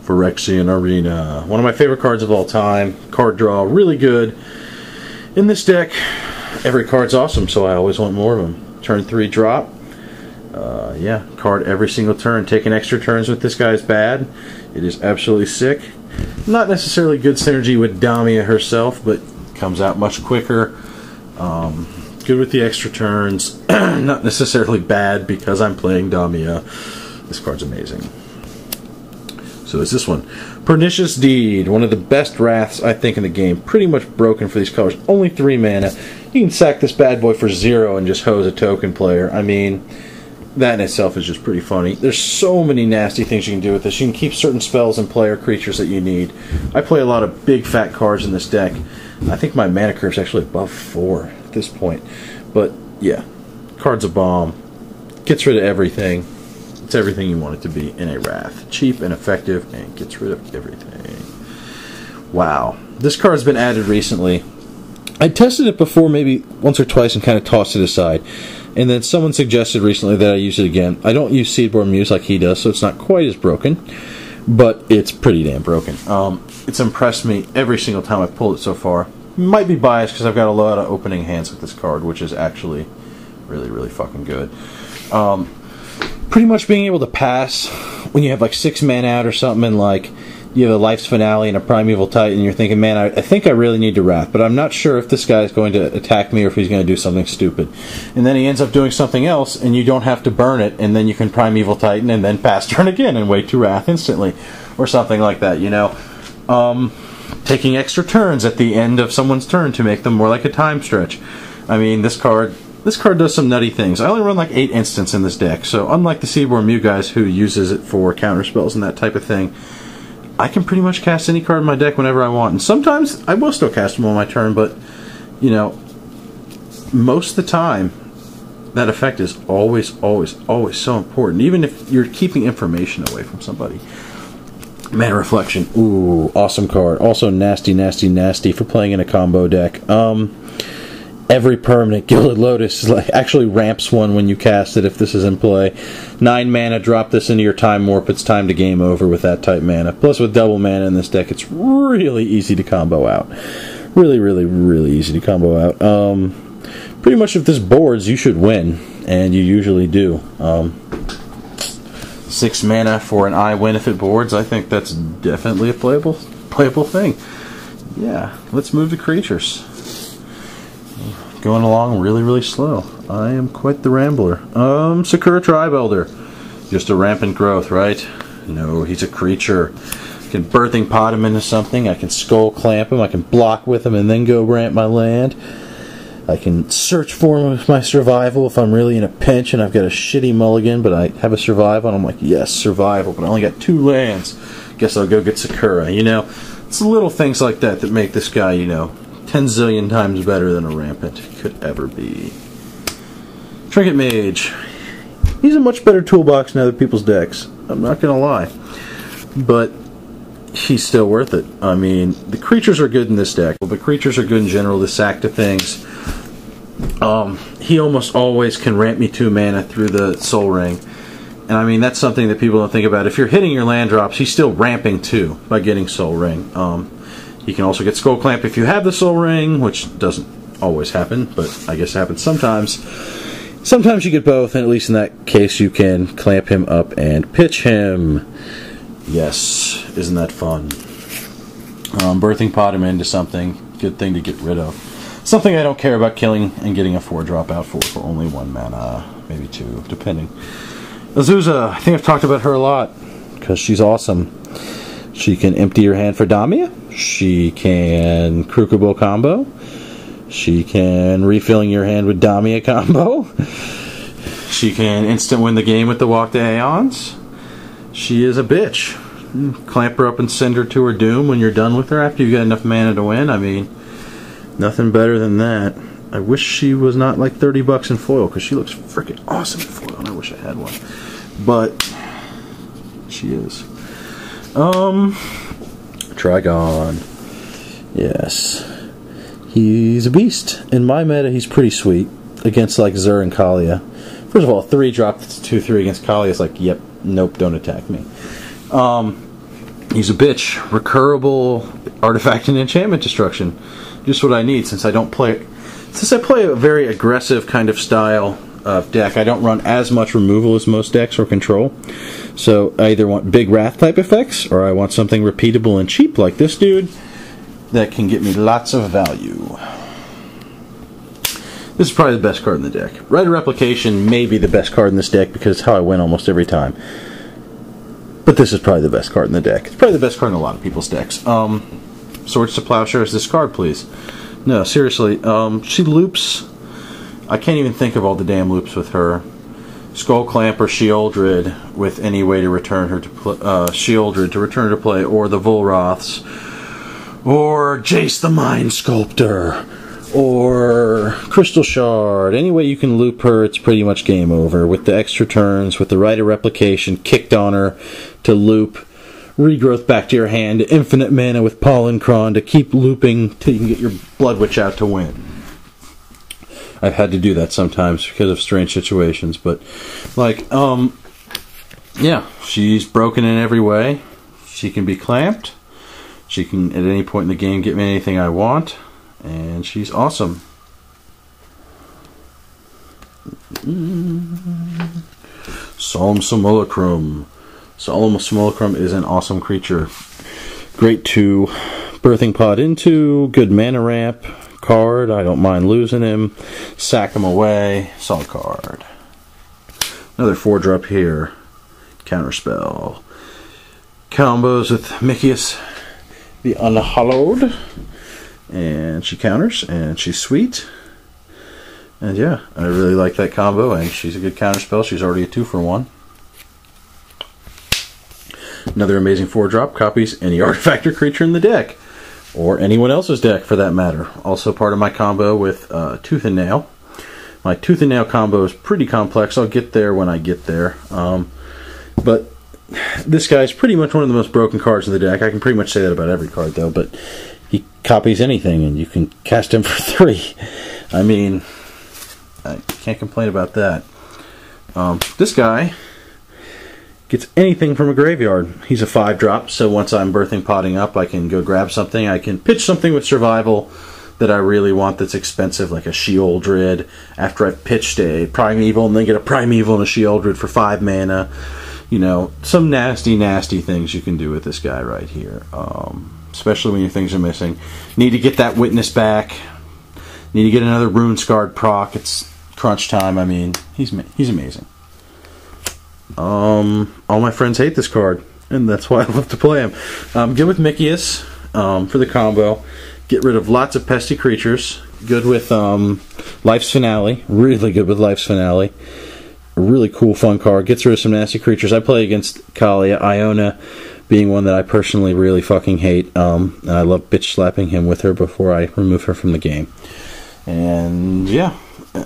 Phyrexian Arena. One of my favorite cards of all time. Card draw, really good. In this deck, every card's awesome, so I always want more of them. Turn 3 drop. Yeah, card every single turn. Taking extra turns with this guy is bad. It is absolutely sick. Not necessarily good synergy with Damia herself, but comes out much quicker. Good with the extra turns. Not necessarily bad because I'm playing Damia. This card's amazing. So is this one. Pernicious Deed. One of the best wraths, I think, in the game. Pretty much broken for these colors. Only 3 mana. You can sack this bad boy for 0 and just hose a token player. I mean, that in itself is just pretty funny. There's so many nasty things you can do with this. You can keep certain spells and player creatures that you need. I play a lot of big fat cards in this deck. I think my mana curve is actually above 4 at this point. But yeah, card's a bomb. Gets rid of everything. It's everything you want it to be in a Wrath. Cheap and effective and gets rid of everything. Wow. This card's been added recently. I tested it before maybe once or twice and kind of tossed it aside. And then someone suggested recently that I use it again. I don't use Seedborn Muse like he does, so it's not quite as broken. But it's pretty damn broken. It's impressed me every single time I've pulled it so far. Might be biased because I've got a lot of opening hands with this card, which is actually really, really fucking good. Pretty much being able to pass when you have like 6 mana out or something and like you have a Life's Finale and a Primeval Titan and you're thinking, man, I think I really need to Wrath, but I'm not sure if this guy is going to attack me or if he's going to do something stupid. And then he ends up doing something else and you don't have to burn it, and then you can Primeval Titan and then pass turn again and wait to Wrath instantly. Or something like that, you know. Taking extra turns at the end of someone's turn to make them more like a time stretch. I mean, this card does some nutty things. I only run like 8 instants in this deck, so unlike the Seedborn Mew guys who uses it for counter spells and that type of thing, I can pretty much cast any card in my deck whenever I want. And sometimes I will still cast them on my turn, but, you know, most of the time, that effect is always, always, always so important, even if you're keeping information away from somebody. Mana Reflection. Ooh, awesome card. Also nasty, nasty, nasty for playing in a combo deck. Every permanent Gilded Lotus actually ramps one when you cast it if this is in play. 9 mana, drop this into your Time Warp. It's time to game over with that type mana. Plus with double mana in this deck, it's really easy to combo out. Really, really, really easy to combo out. Pretty much if this boards, you should win. And you usually do. 6 mana for an I win if it boards. I think that's definitely a playable thing. Yeah, let's move to creatures. Going along really, really slow. I am quite the rambler. Sakura Tribe Elder. Just a rampant growth, right? No, he's a creature. I can Birthing Pot him into something. I can Skull Clamp him. I can block with him and then go ramp my land. I can search for him with my survival if I'm really in a pinch and I've got a shitty mulligan, but I have a survival and I'm like, yes, survival, but I only got 2 lands. Guess I'll go get Sakura, you know? It's little things like that that make this guy, you know, 10 zillion times better than a rampant could ever be. Trinket Mage. He's a much better toolbox in other people's decks. I'm not gonna lie. But he's still worth it. I mean, the creatures are good in this deck, but creatures are good in general to sack to things. He almost always can ramp me 2 mana through the Soul Ring. And I mean, that's something that people don't think about. If you're hitting your land drops, he's still ramping 2 by getting Soul Ring. You can also get Skull Clamp if you have the Soul Ring, which doesn't always happen, but I guess it happens sometimes. Sometimes you get both, and at least in that case you can clamp him up and pitch him. Yes, isn't that fun? Birthing Pot him into something. Good thing to get rid of. Something I don't care about killing and getting a 4-drop out for only 1 mana, maybe 2, depending. Azusa, I think I've talked about her a lot, because she's awesome. She can empty your hand for Damia. She can Krukubo combo. She can refilling your hand with Damia combo. She can instant win the game with the Walk to Aeons. She is a bitch. Clamp her up and send her to her doom when you're done with her after you've got enough mana to win. I mean, nothing better than that. I wish she was not like 30 bucks in foil, because she looks freaking awesome in foil, and I wish I had one. But she is. Trigon. Yes. He's a beast. In my meta, he's pretty sweet. Against, like, Zur and Kalia. First of all, 3-drop that's 2-3 against Kalia is like, yep, nope, don't attack me. He's a bitch. Recurable artifact and enchantment destruction. Just what I need since I play a very aggressive kind of style of deck. I don't run as much removal as most decks or control. So I either want big wrath type effects or I want something repeatable and cheap like this dude that can get me lots of value. This is probably the best card in the deck. Rite of Replication may be the best card in this deck because it's how I win almost every time. But this is probably the best card in the deck. It's probably the best card in a lot of people's decks. Swords to Plowshares, discard, please. No, seriously. She loops. I can't even think of all the damn loops with her. Skull Clamp or Sheoldred with any way to return her to Sheoldred to return to play, or the Volroths, or Jace the Mind Sculptor, or Crystal Shard. Any way you can loop her, it's pretty much game over. With the extra turns, with the Rite of Replication kicked on her to loop, regrowth back to your hand, infinite mana with Pollencron to keep looping till you can get your Blood Witch out to win. I've had to do that sometimes because of strange situations, but like, yeah, she's broken in every way. She can be clamped. She can, at any point in the game, get me anything I want. And she's awesome. Solemn Simulacrum. Solemn Simulacrum is an awesome creature. Great to Birthing Pod into. Good mana ramp. Card. I don't mind losing him. Sack him away. Solid card. Another 4-drop here. Counterspell. Combos with Mikius the Unhallowed. And she counters, and she's sweet. And yeah, I really like that combo, and she's a good counterspell. She's already a 2-for-1. Another amazing 4-drop. Copies any artifact or creature in the deck. Or anyone else's deck, for that matter. Also part of my combo with Tooth and Nail. My Tooth and Nail combo is pretty complex. I'll get there when I get there. But this guy's pretty much one of the most broken cards in the deck. I can pretty much say that about every card, though. But he copies anything, and you can cast him for 3. I mean, I can't complain about that. This guy gets anything from a graveyard. He's a 5-drop, so once I'm Birthing Potting up, I can go grab something. I can pitch something with survival that I really want that's expensive, like a Sheoldred, after I've pitched a Primeval, and then get a Primeval and a Sheoldred for 5 mana. You know, some nasty, nasty things you can do with this guy right here. Especially when your things are missing. Need to get that Witness back. Need to get another Rune Scarred proc. It's crunch time. I mean, he's amazing. All my friends hate this card, and that's why I love to play him. Good with Mikius for the combo. Get rid of lots of pesky creatures. Good with Life's Finale. Really good with Life's Finale. A really cool, fun card. Gets rid of some nasty creatures. I play against Kalia. Iona being one that I personally really fucking hate. And I love bitch slapping him with her before I remove her from the game. And yeah,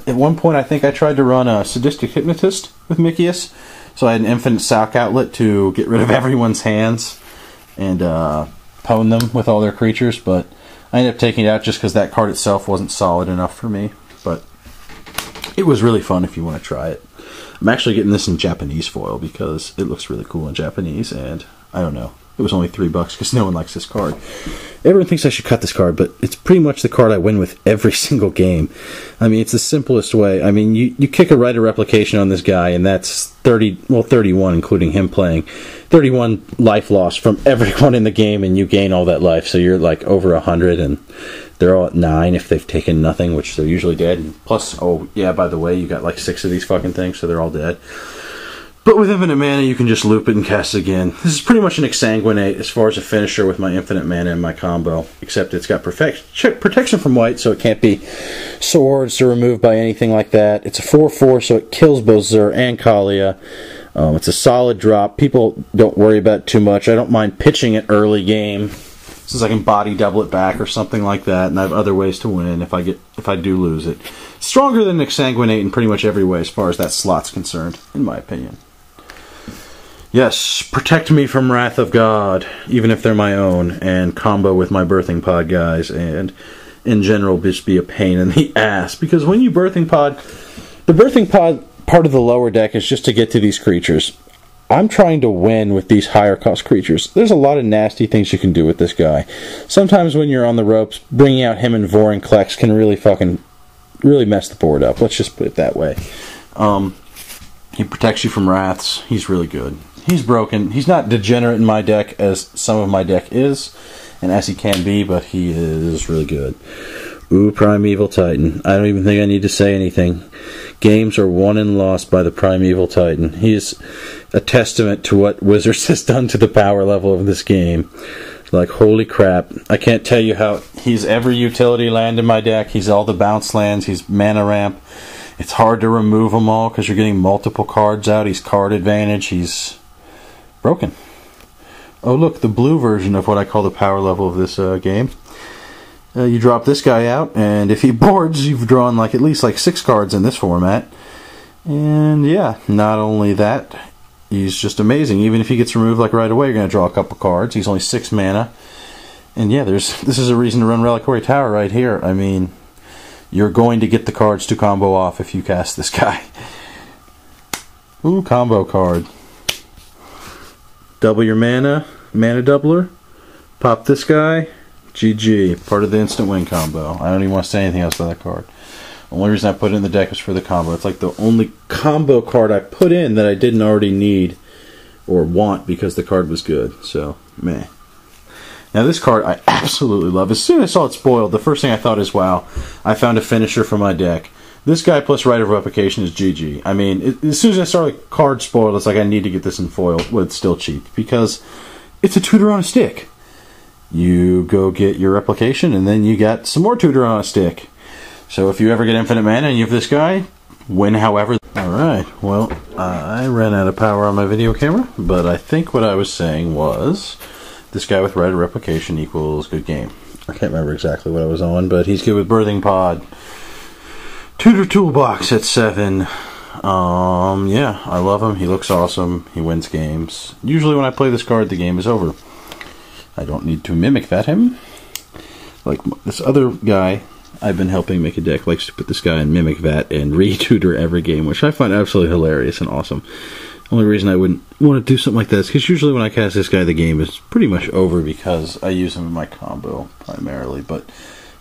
at one point I think I tried to run a Sadistic Hypnotist with Mikius. So I had an infinite sock outlet to get rid of everyone's hands and pwn them with all their creatures, but I ended up taking it out just because that card itself wasn't solid enough for me. But it was really fun if you want to try it. I'm actually getting this in Japanese foil because it looks really cool in Japanese, and I don't know. It was only $3 because no one likes this card. Everyone thinks I should cut this card, but it's pretty much the card I win with every single game. I mean, it's the simplest way. I mean, you kick a Rite of Replication on this guy, and that's 31, including him playing. 31 life loss from everyone in the game, and you gain all that life. So you're like over 100, and they're all at 9 if they've taken nothing, which they're usually dead. And plus, oh yeah, by the way, you got like 6 of these fucking things, so they're all dead. But with infinite mana, you can just loop it and cast it again. This is pretty much an Exsanguinate as far as a finisher with my infinite mana and my combo, except it's got protection from white, so it can't be swords or removed by anything like that. It's a 4/4, so it kills both Zur and Kalia. It's a solid drop. People don't worry about it too much. I don't mind pitching it early game, since I can body double it back or something like that, and I have other ways to win if I do lose it. Stronger than Exsanguinate in pretty much every way as far as that slot's concerned, in my opinion. Yes, protect me from Wrath of God, even if they're my own, and combo with my Birthing Pod guys, and in general just be a pain in the ass. Because when you Birthing Pod, the Birthing Pod part of the lower deck is just to get to these creatures. I'm trying to win with these higher cost creatures. There's a lot of nasty things you can do with this guy. Sometimes when you're on the ropes, bringing out him and Vorinclex can really mess the board up. Let's just put it that way. He protects you from wraths. He's really good. He's broken. He's not degenerate in my deck as some of my deck is, and as he can be, but he is really good. Ooh, Primeval Titan. I don't even think I need to say anything. Games are won and lost by the Primeval Titan. He is a testament to what Wizards has done to the power level of this game. Like, holy crap. I can't tell you how he's every utility land in my deck. He's all the bounce lands. He's mana ramp. It's hard to remove them all because you're getting multiple cards out. He's card advantage. He's broken. Oh, look, the blue version of what I call the power level of this game. You drop this guy out, and if he boards, you've drawn like at least like 6 cards in this format. And yeah, not only that, he's just amazing. Even if he gets removed like right away, you're going to draw a couple cards. He's only 6 mana. And yeah, this is a reason to run Reliquary Tower right here. I mean, you're going to get the cards to combo off if you cast this guy. Ooh, combo card. Double your mana doubler. Pop this guy. GG. Part of the instant win combo. I don't even want to say anything else about that card. The only reason I put it in the deck is for the combo. It's like the only combo card I put in that I didn't already need or want because the card was good. So, meh. Now this card I absolutely love. As soon as I saw it spoiled, the first thing I thought is, wow, I found a finisher for my deck. This guy plus Rite of Replication is GG. I mean, as soon as I saw the card spoiled, it's like I need to get this in foil, but it's still cheap because it's a tutor on a stick. You go get your replication, and then you got some more tutor on a stick. So if you ever get infinite mana and you have this guy, win however. Alright, well, I ran out of power on my video camera, but I think what I was saying was this guy with Rite of Replication equals good game. I can't remember exactly what I was on, but he's good with Birthing Pod. Tutor Toolbox at 7. Yeah, I love him. He looks awesome. He wins games. Usually when I play this card, the game is over. I don't need to mimic that him. Like this other guy I've been helping make a deck likes to put this guy in Mimic Vat and re-tutor every game, which I find absolutely hilarious and awesome. Only reason I wouldn't want to do something like that is because usually when I cast this guy, the game is pretty much over because I use him in my combo primarily. But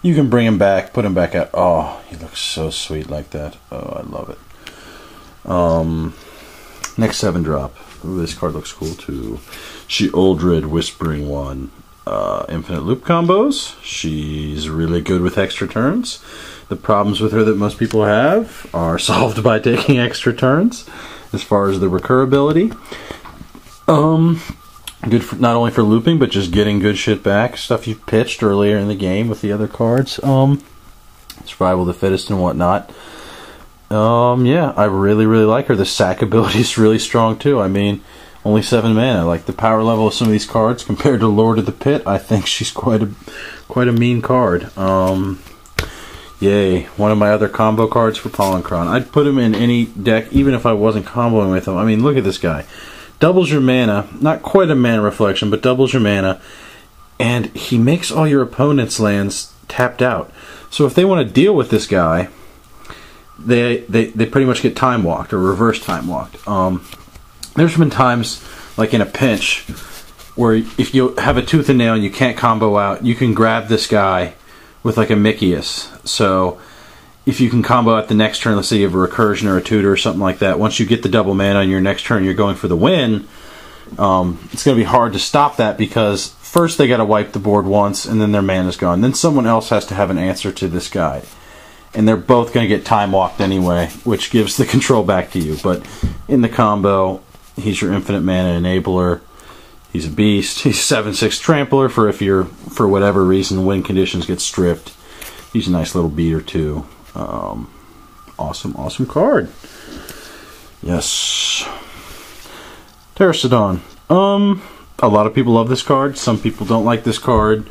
you can bring him back, put him back out. Oh, he looks so sweet like that. Oh, I love it. Next 7-drop. Ooh, this card looks cool too. Sheoldred Whispering One. Infinite loop combos. She's really good with extra turns. The problems with her that most people have are solved by taking extra turns. As far as the recurability, good for, not only for looping, but just getting good shit back. Stuff you've pitched earlier in the game with the other cards. Survival of the fittest and whatnot. Yeah, I really like her. The sack ability is really strong too. I mean, only 7 mana. Like the power level of some of these cards compared to Lord of the Pit, I think she's quite a mean card. Yay, one of my other combo cards for Pollencron. I'd put him in any deck, even if I wasn't comboing with him. I mean, look at this guy. Doubles your mana, not quite a mana reflection, but doubles your mana, and he makes all your opponent's lands tapped out. So if they want to deal with this guy, they pretty much get time walked or reverse time walked. There's been times, like in a pinch, where if you have a tooth and nail and you can't combo out, you can grab this guy with like a Mickeyus. So if you can combo out the next turn, let's say you have a recursion or a tutor or something like that, once you get the double mana on your next turn, you're going for the win. It's going to be hard to stop that because first they got to wipe the board once and then their mana's gone. Then someone else has to have an answer to this guy. And they're both going to get time walked anyway, which gives the control back to you. But in the combo, he's your infinite mana enabler. He's a beast. He's 7/6 trampler for if you're, for whatever reason, win conditions get stripped. He's a nice little beater too. Awesome card. Yes. Terracydon. A lot of people love this card. Some people don't like this card.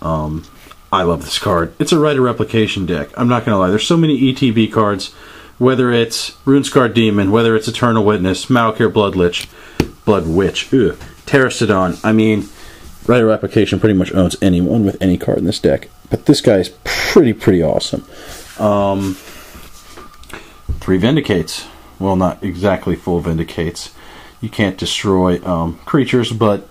I love this card. It's a Rite of Replication deck. I'm not going to lie. There's so many ETB cards, whether it's Runescarred Demon, whether it's Eternal Witness, Malakir Blood Witch, Terracydon. I mean, Rite of Replication pretty much owns anyone with any card in this deck. But this guy is pretty awesome. 3 Vindicates. Well, not exactly full Vindicates. you can't destroy creatures, but